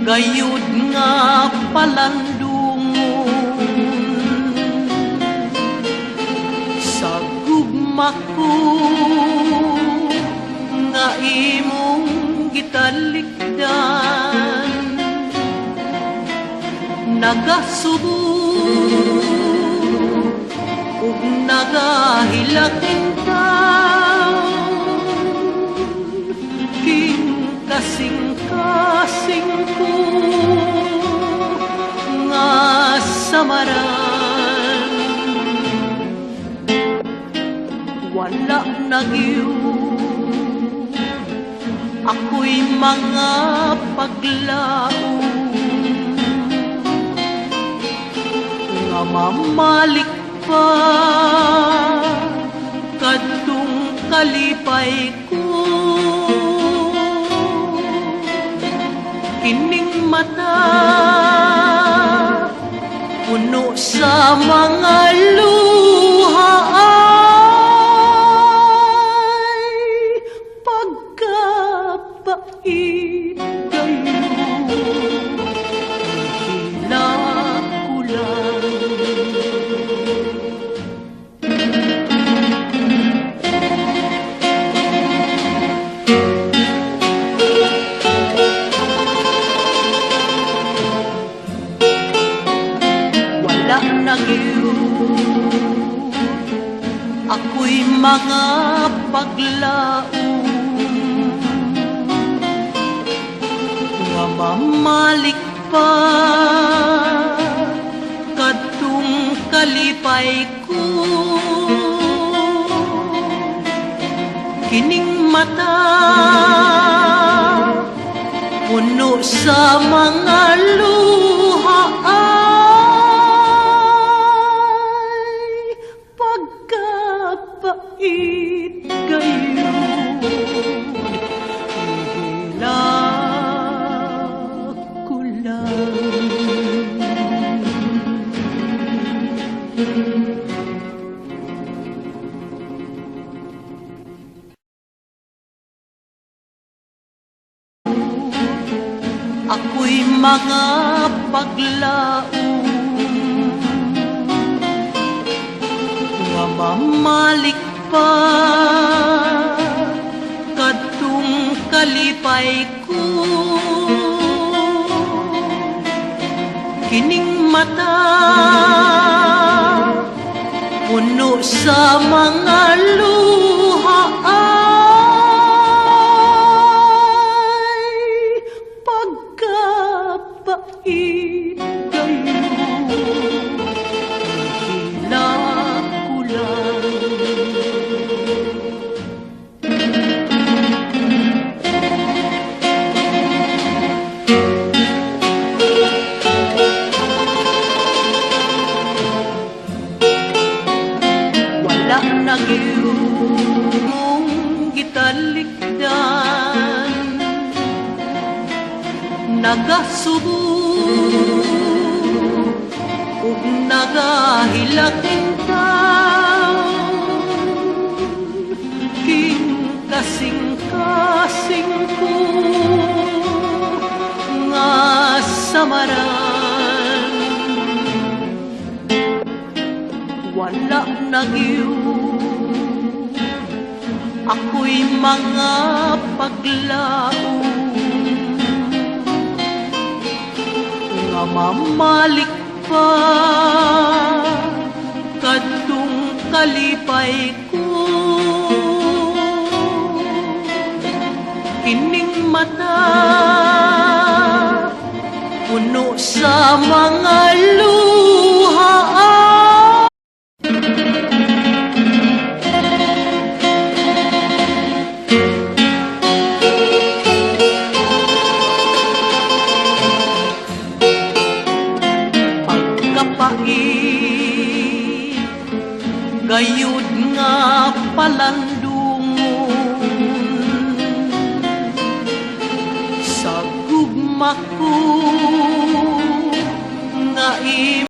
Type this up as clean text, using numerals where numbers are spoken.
gayud nga palandungon sa gugma ko nga imong gitalikdan. Nagasubo ug nagahilakintan, kasing-kasing ko nga samaran. Wala nagyo ako'y mga paglaom nga mamalik pa kadtong kalipay ko. Kining mata puno sa mga luha ay pagkapait kayo. Hila ko lang nagyo ako'y mga paglaom nga mamalik pa kadtong kalipay ko. Kining mata puno sa mga luha pagkapait kayo. Hila ko lang ako'y mga paglaom nga mamalik pa kadtong kalipay ko. Kining mata puno sa mga luha ay pagkapait kayo. Hila ko lang wala nagyo mong gitalikdan. Nagasubo ug nagahilakintan, kasing-kasing ko nga samaran. Wala nagyo ako'y mga paglaom nga mamalik pa kadtong kalipay ko. Kining mata puno sa mga luha pagkapait gayud nga palandungon sa gugma ko nga